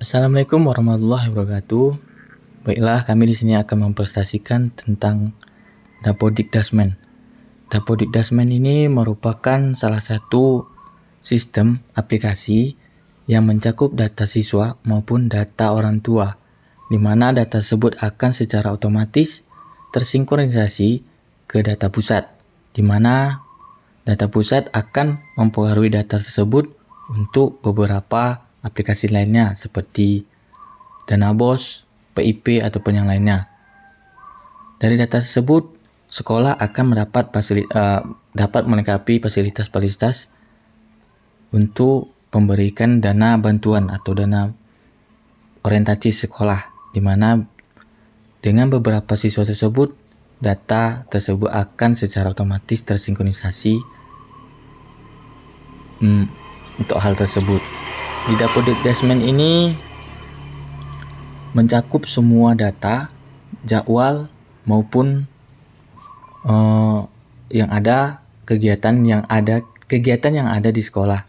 Assalamualaikum warahmatullahi wabarakatuh. Baiklah, kami di sini akan mempresentasikan tentang Dapodikdasmen. Dapodikdasmen ini merupakan salah satu sistem aplikasi yang mencakup data siswa maupun data orang tua, di mana data tersebut akan secara otomatis tersinkronisasi ke data pusat, di mana data pusat akan mempengaruhi data tersebut untuk beberapa aplikasi lainnya seperti Danabos, PIP, ataupun yang lainnya. Dari data tersebut, sekolah akan dapat melengkapi fasilitas-fasilitas untuk memberikan dana bantuan atau dana orientasi sekolah, di mana dengan beberapa siswa tersebut, data tersebut akan secara otomatis tersinkronisasi untuk hal tersebut. Di Dapodikdasmen ini mencakup semua data, jadwal maupun kegiatan yang ada di sekolah,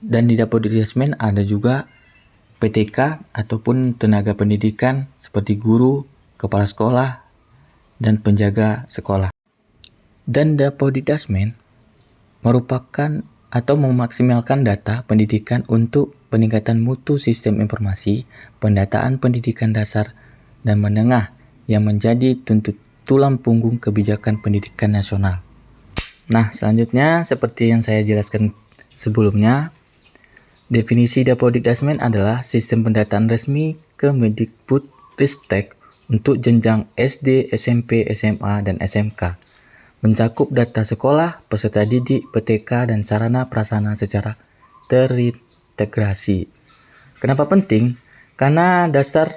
dan di Dapodikdasmen ada juga PTK ataupun tenaga pendidikan seperti guru, kepala sekolah, dan penjaga sekolah. Dan Dapodikdasmen merupakan atau memaksimalkan data pendidikan untuk peningkatan mutu sistem informasi pendataan pendidikan dasar dan menengah yang menjadi tulang punggung kebijakan pendidikan nasional. Nah, selanjutnya seperti yang saya jelaskan sebelumnya, definisi Dapodikdasmen adalah sistem pendataan resmi Kemendikbudristek untuk jenjang SD, SMP, SMA, dan SMK. Mencakup data sekolah, peserta didik, PTK, dan sarana prasarana secara terintegrasi. Kenapa penting? Karena dasar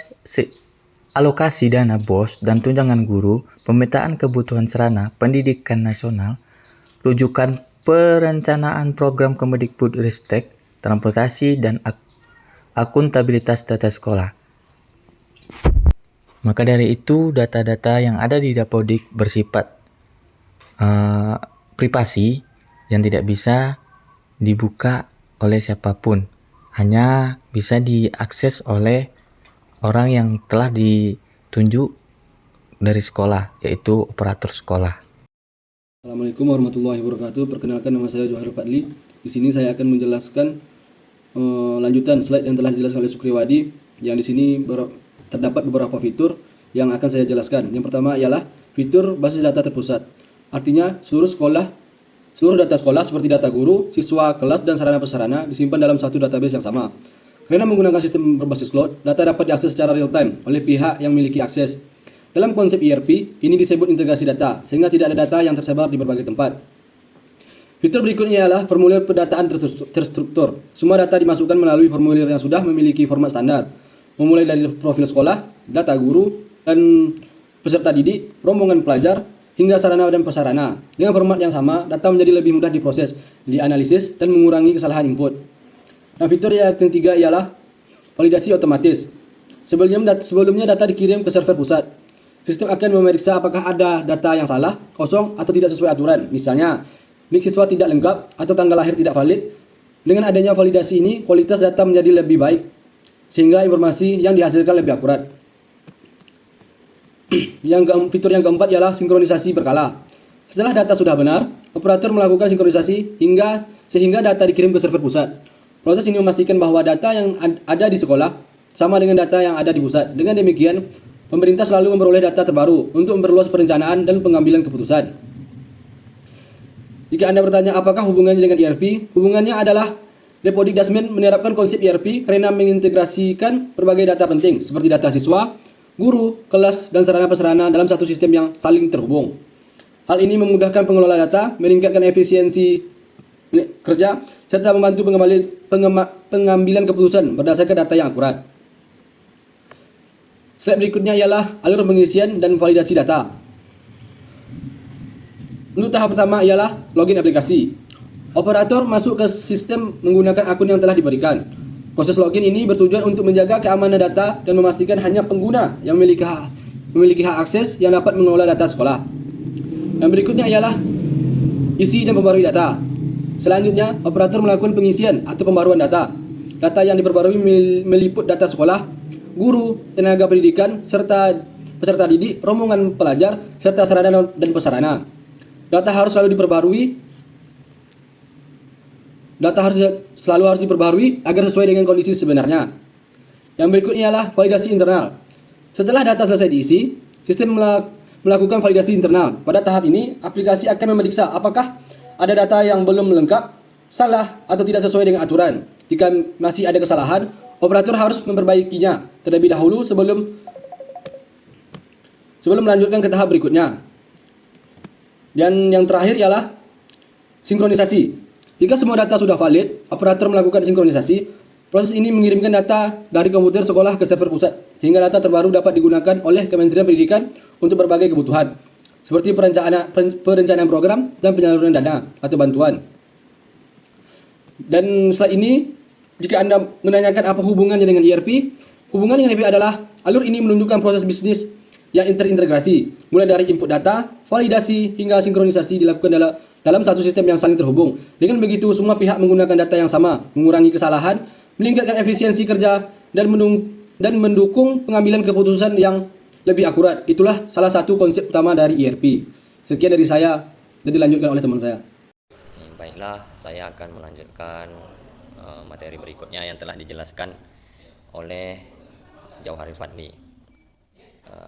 alokasi dana BOS dan tunjangan guru, pemetaan kebutuhan sarana pendidikan nasional, rujukan perencanaan program Kemendikbudristek, transportasi, dan akuntabilitas data sekolah. Maka dari itu, data-data yang ada di Dapodik bersifat privasi yang tidak bisa dibuka oleh siapapun, hanya bisa diakses oleh orang yang telah ditunjuk dari sekolah, yaitu operator sekolah. Assalamualaikum warahmatullahi wabarakatuh. Perkenalkan, nama saya Johar Fadli. Di sini saya akan menjelaskan lanjutan slide yang telah dijelaskan oleh Sukriwadi, yang di sini terdapat beberapa fitur yang akan saya jelaskan. Yang pertama ialah fitur basis data terpusat. Artinya seluruh data sekolah seperti data guru, siswa, kelas, dan sarana-prasarana disimpan dalam satu database yang sama. Karena menggunakan sistem berbasis cloud, data dapat diakses secara real time oleh pihak yang memiliki akses. Dalam konsep ERP, ini disebut integrasi data, sehingga tidak ada data yang tersebar di berbagai tempat. Fitur berikutnya ialah formulir pendataan terstruktur. Semua data dimasukkan melalui formulir yang sudah memiliki format standar, memulai dari profil sekolah, data guru, dan peserta didik, rombongan pelajar, hingga sarana dan prasarana. Dengan format yang sama, data menjadi lebih mudah diproses, dianalisis, dan mengurangi kesalahan input. Nah, fitur yang ketiga ialah validasi otomatis. Sebelumnya data dikirim ke server pusat. Sistem akan memeriksa apakah ada data yang salah, kosong, atau tidak sesuai aturan. Misalnya, nik siswa tidak lengkap atau tanggal lahir tidak valid. Dengan adanya validasi ini, kualitas data menjadi lebih baik, sehingga informasi yang dihasilkan lebih akurat. Fitur yang keempat ialah sinkronisasi berkala. Setelah data sudah benar, operator melakukan sinkronisasi sehingga data dikirim ke server pusat. Proses ini memastikan bahwa data yang ada di sekolah sama dengan data yang ada di pusat. Dengan demikian, pemerintah selalu memperoleh data terbaru untuk memperluas perencanaan dan pengambilan keputusan. Jika Anda bertanya apakah hubungannya dengan ERP, hubungannya adalah Dapodikdasmen menerapkan konsep ERP karena mengintegrasikan berbagai data penting seperti data siswa, guru, kelas, dan sarana-prasarana dalam satu sistem yang saling terhubung. Hal ini memudahkan pengelola data, meningkatkan efisiensi kerja, serta membantu pengambilan keputusan berdasarkan data yang akurat. Slide berikutnya ialah alur pengisian dan validasi data. Untuk tahap pertama ialah login aplikasi. Operator masuk ke sistem menggunakan akun yang telah diberikan. Proses login ini bertujuan untuk menjaga keamanan data dan memastikan hanya pengguna yang memiliki hak akses yang dapat mengelola data sekolah. Yang berikutnya ialah isi dan pembarui data. Selanjutnya, operator melakukan pengisian atau pembaruan data. Data yang diperbarui meliput data sekolah, guru, tenaga pendidikan, serta peserta didik, rombongan pelajar, serta sarana dan prasarana. Data harus selalu diperbarui. Selalu harus diperbarui agar sesuai dengan kondisi sebenarnya. Yang berikutnya adalah validasi internal. Setelah data selesai diisi, sistem melakukan validasi internal. Pada tahap ini, aplikasi akan memeriksa apakah ada data yang belum lengkap, salah, atau tidak sesuai dengan aturan. Jika masih ada kesalahan, operator harus memperbaikinya terlebih dahulu sebelum melanjutkan ke tahap berikutnya. Dan yang terakhir ialah sinkronisasi. Jika semua data sudah valid, operator melakukan sinkronisasi. Proses ini mengirimkan data dari komputer sekolah ke server pusat, sehingga data terbaru dapat digunakan oleh Kementerian Pendidikan untuk berbagai kebutuhan, seperti perencanaan program dan penyaluran dana atau bantuan. Dan setelah ini, jika Anda menanyakan apa hubungannya dengan ERP, hubungan dengan ERP adalah alur ini menunjukkan proses bisnis yang terintegrasi, mulai dari input data, validasi, hingga sinkronisasi dilakukan dalam satu sistem yang saling terhubung. Dengan begitu, semua pihak menggunakan data yang sama, mengurangi kesalahan, meningkatkan efisiensi kerja, dan mendukung pengambilan keputusan yang lebih akurat. Itulah salah satu konsep utama dari ERP. Sekian dari saya, dan dilanjutkan oleh teman saya. Baiklah, saya akan melanjutkan materi berikutnya yang telah dijelaskan oleh Jauharil Fadli.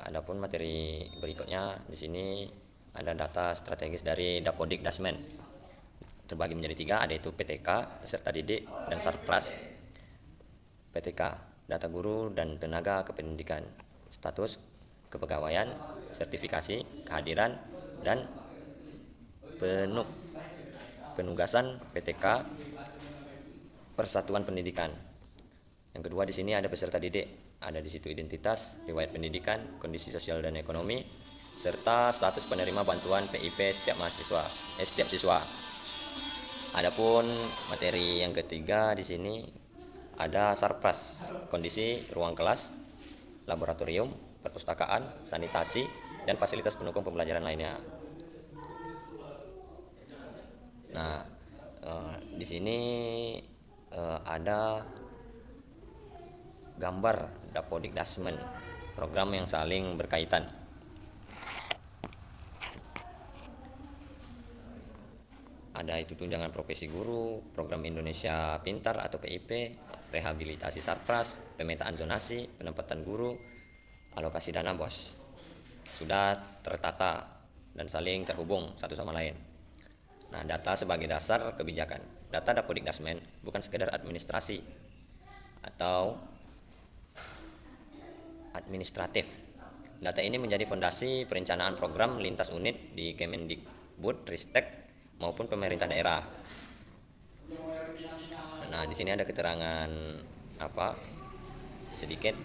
Adapun materi berikutnya di sini ada data strategis dari Dapodik Dasmen. Terbagi menjadi 3, ada itu PTK, peserta didik, dan Sarpras. PTK, data guru dan tenaga kependidikan, status kepegawaian, sertifikasi, kehadiran, dan penugasan PTK Persatuan Pendidikan. Yang kedua di sini ada peserta didik, ada di situ identitas, riwayat pendidikan, kondisi sosial dan ekonomi, serta status penerima bantuan PIP setiap siswa. Adapun materi yang ketiga di sini ada Sarpras, kondisi ruang kelas, laboratorium, perpustakaan, sanitasi, dan fasilitas pendukung pembelajaran lainnya. Nah, di sini ada gambar Dapodik Dasmen, program yang saling berkaitan. Ada itu tunjangan profesi guru, program Indonesia Pintar atau PIP, rehabilitasi Sarpras, pemetaan zonasi, penempatan guru, alokasi dana BOS. Sudah tertata dan saling terhubung satu sama lain. Nah, data sebagai dasar kebijakan. Data Dapodik Dasmen bukan sekedar administrasi atau administratif. Data ini menjadi fondasi perencanaan program lintas unit di Kemendikbud, Ristek maupun pemerintah daerah. Nah, di sini ada keterangan sedikit.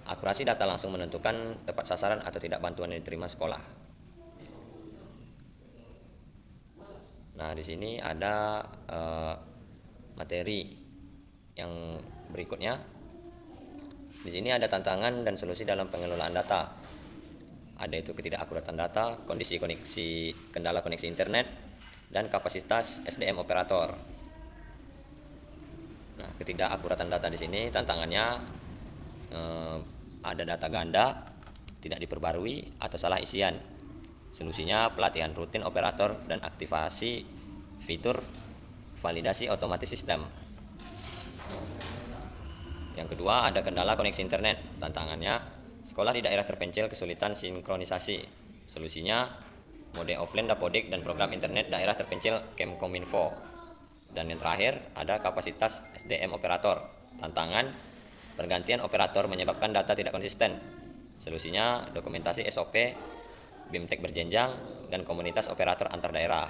Akurasi data langsung menentukan tepat sasaran atau tidak bantuan yang diterima sekolah. Nah, di sini ada materi yang berikutnya. Di sini ada tantangan dan solusi dalam pengelolaan data. Ada itu ketidakakuratan data, kendala koneksi internet, dan kapasitas SDM operator. Nah, ketidakakuratan data di sini tantangannya ada data ganda, tidak diperbarui, atau salah isian. Solusinya pelatihan rutin operator dan aktivasi fitur validasi otomatis sistem. Yang kedua, ada kendala koneksi internet. Tantangannya, sekolah di daerah terpencil kesulitan sinkronisasi. Solusinya mode offline Dapodik dan program internet daerah terpencil Kemkominfo. Dan yang terakhir, ada kapasitas SDM operator. Tantangan, pergantian operator menyebabkan data tidak konsisten. Solusinya dokumentasi SOP, BIMTEK berjenjang, dan komunitas operator antar daerah.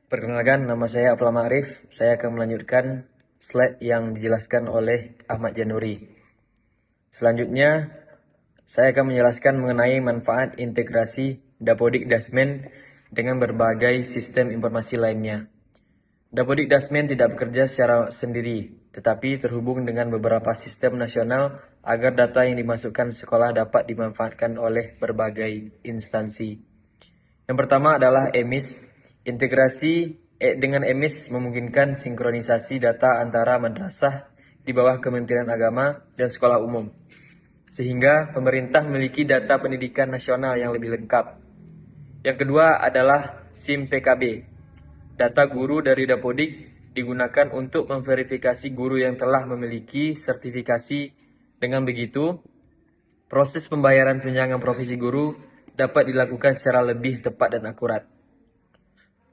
Perkenalkan, nama saya Afla Ma'rif. Saya akan melanjutkan slide yang dijelaskan oleh Ahmad Januri. Selanjutnya, saya akan menjelaskan mengenai manfaat integrasi Dapodik Dasmen dengan berbagai sistem informasi lainnya. Dapodik Dasmen tidak bekerja secara sendiri, tetapi terhubung dengan beberapa sistem nasional agar data yang dimasukkan sekolah dapat dimanfaatkan oleh berbagai instansi. Yang pertama adalah EMIS, integrasi dengan EMIS memungkinkan sinkronisasi data antara madrasah di bawah Kementerian Agama dan sekolah umum, sehingga pemerintah memiliki data pendidikan nasional yang lebih lengkap. Yang kedua adalah SIM PKB. Data guru dari Dapodik digunakan untuk memverifikasi guru yang telah memiliki sertifikasi. Dengan begitu, proses pembayaran tunjangan profesi guru dapat dilakukan secara lebih tepat dan akurat.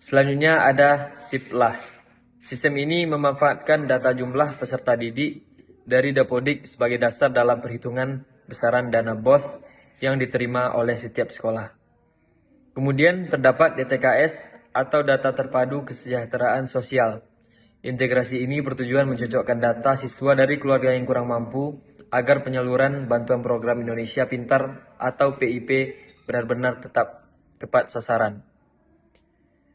Selanjutnya ada SIPLAH. Sistem ini memanfaatkan data jumlah peserta didik dari Dapodik sebagai dasar dalam perhitungan besaran dana BOS yang diterima oleh setiap sekolah. Kemudian terdapat DTKS atau Data Terpadu Kesejahteraan Sosial. Integrasi ini bertujuan mencocokkan data siswa dari keluarga yang kurang mampu agar penyaluran bantuan program Indonesia Pintar atau PIP benar-benar tepat sasaran.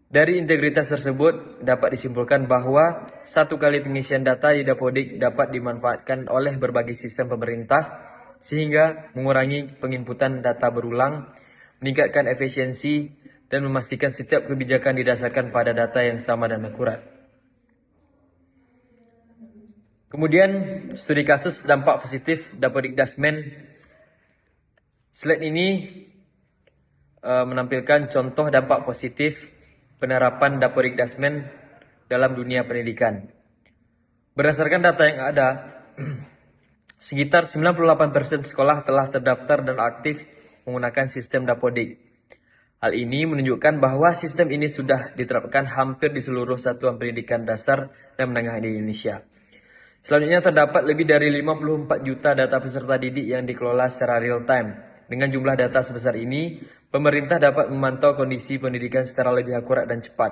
Dari integritas tersebut dapat disimpulkan bahwa satu kali pengisian data di Dapodik dapat dimanfaatkan oleh berbagai sistem pemerintah sehingga mengurangi penginputan data berulang, meningkatkan efisiensi, dan memastikan setiap kebijakan didasarkan pada data yang sama dan akurat. Kemudian studi kasus dampak positif Dapodik Dasmen. Slide ini menampilkan contoh dampak positif penerapan Dapodik Dasmen dalam dunia pendidikan. Berdasarkan data yang ada, sekitar 98% sekolah telah terdaftar dan aktif menggunakan sistem Dapodik. Hal ini menunjukkan bahwa sistem ini sudah diterapkan hampir di seluruh satuan pendidikan dasar dan menengah di Indonesia. Selanjutnya terdapat lebih dari 54 juta data peserta didik yang dikelola secara real time. Dengan jumlah data sebesar ini, pemerintah dapat memantau kondisi pendidikan secara lebih akurat dan cepat.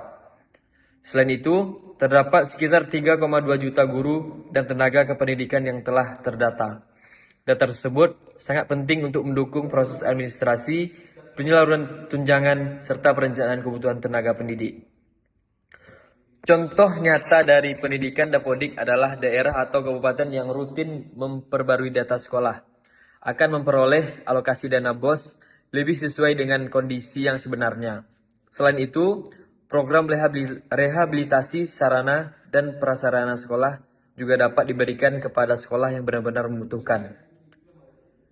Selain itu, terdapat sekitar 3,2 juta guru dan tenaga kependidikan yang telah terdata. Data tersebut sangat penting untuk mendukung proses administrasi, penyaluran tunjangan, serta perencanaan kebutuhan tenaga pendidik. Contoh nyata dari pendidikan Dapodik adalah daerah atau kabupaten yang rutin memperbarui data sekolah akan memperoleh alokasi dana BOS lebih sesuai dengan kondisi yang sebenarnya. Selain itu, program rehabilitasi sarana dan prasarana sekolah juga dapat diberikan kepada sekolah yang benar-benar membutuhkan.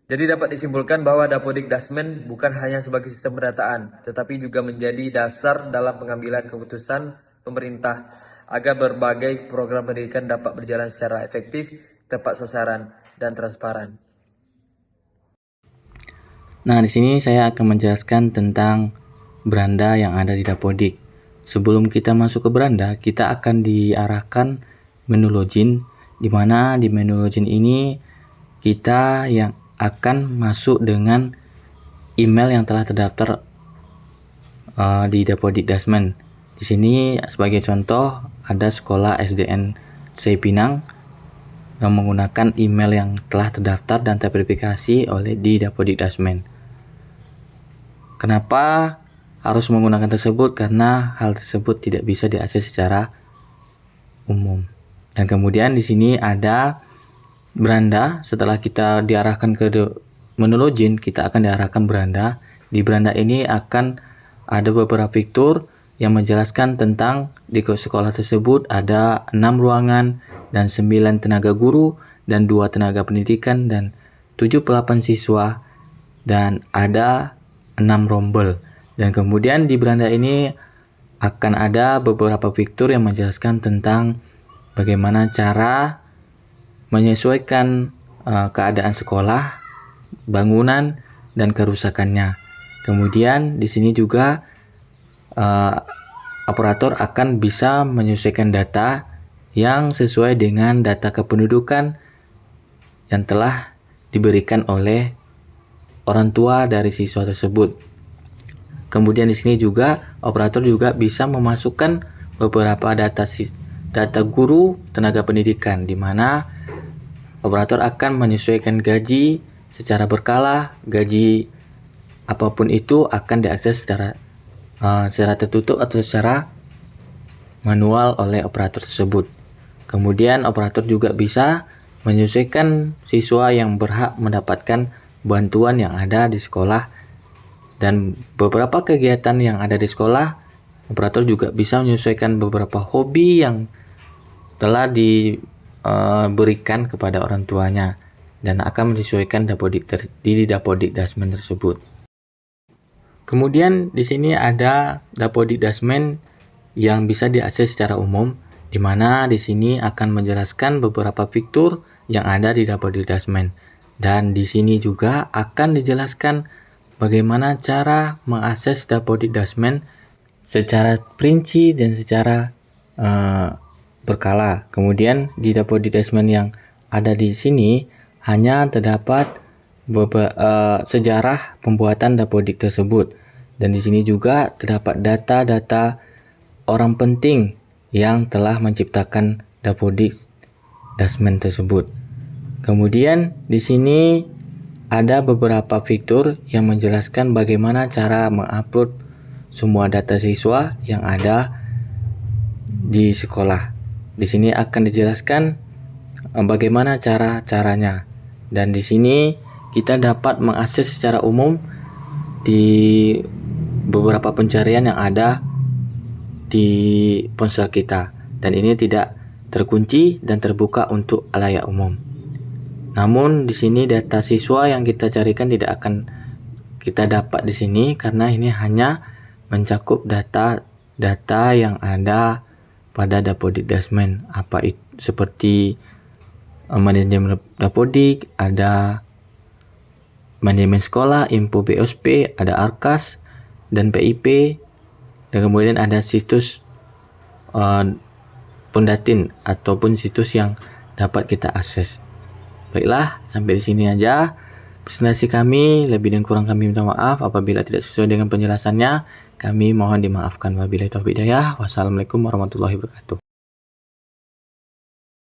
Jadi dapat disimpulkan bahwa Dapodik Dasmen bukan hanya sebagai sistem pendataan, tetapi juga menjadi dasar dalam pengambilan keputusan pemerintah agar berbagai program pendidikan dapat berjalan secara efektif, tepat sasaran, dan transparan. Nah, di sini saya akan menjelaskan tentang beranda yang ada di Dapodik. Sebelum kita masuk ke beranda, kita akan diarahkan menu login, di mana di menu login ini kita yang akan masuk dengan email yang telah terdaftar di Dapodik Dasmen. Di sini sebagai contoh ada sekolah SDN Sepinang yang menggunakan email yang telah terdaftar dan terverifikasi oleh di Dapodik Dasmen. Kenapa harus menggunakan tersebut? Karena hal tersebut tidak bisa diakses secara umum. Dan kemudian di sini ada beranda. Setelah kita diarahkan ke menu login, kita akan diarahkan beranda. Di beranda ini akan ada beberapa fitur yang menjelaskan tentang di sekolah tersebut ada 6 ruangan dan 9 tenaga guru dan 2 tenaga pendidikan dan 78 siswa dan ada 6 rombel. Dan kemudian di beranda ini akan ada beberapa fitur yang menjelaskan tentang bagaimana cara menyesuaikan keadaan sekolah, bangunan, dan kerusakannya. Kemudian di sini juga operator akan bisa menyesuaikan data yang sesuai dengan data kependudukan yang telah diberikan oleh orang tua dari siswa tersebut. Kemudian di sini juga operator juga bisa memasukkan beberapa data guru tenaga pendidikan, di mana operator akan menyesuaikan gaji secara berkala. Gaji apapun itu akan diakses secara tertutup atau secara manual oleh operator tersebut. Kemudian operator juga bisa menyesuaikan siswa yang berhak mendapatkan bantuan yang ada di sekolah, dan beberapa kegiatan yang ada di sekolah Operator juga bisa menyesuaikan beberapa hobi yang telah diberikan kepada orang tuanya dan akan menyesuaikan di Dapodik Dasmen tersebut. Kemudian di sini ada Dapodik Dasmen yang bisa diakses secara umum, di mana di sini akan menjelaskan beberapa fitur yang ada di Dapodik Dasmen. Dan di sini juga akan dijelaskan bagaimana cara mengakses Dapodik Dasmen secara rinci dan secara berkala. Kemudian di Dapodik Dasmen yang ada di sini hanya terdapat sejarah pembuatan Dapodik tersebut, dan di sini juga terdapat data-data orang penting yang telah menciptakan Dapodik Dasmen tersebut. Kemudian di sini ada beberapa fitur yang menjelaskan bagaimana cara mengupload semua data siswa yang ada di sekolah. Di sini akan dijelaskan bagaimana caranya. Dan di sini kita dapat mengakses secara umum di beberapa pencarian yang ada di ponsel kita. Dan ini tidak terkunci dan terbuka untuk khalayak umum. Namun di sini data siswa yang kita carikan tidak akan kita dapat di sini karena ini hanya mencakup data yang ada pada Dapodik Dasmen, seperti manajemen Dapodik, ada manajemen sekolah, info BOSP, ada Arkas dan PIP, dan kemudian ada situs Pondatin ataupun situs yang dapat kita akses. Baiklah, sampai di sini aja presentasi kami. Lebih dan kurang kami minta maaf apabila tidak sesuai dengan penjelasannya. Kami mohon dimaafkan. Wabillahi taufiq hidayah. Wassalamualaikum warahmatullahi wabarakatuh.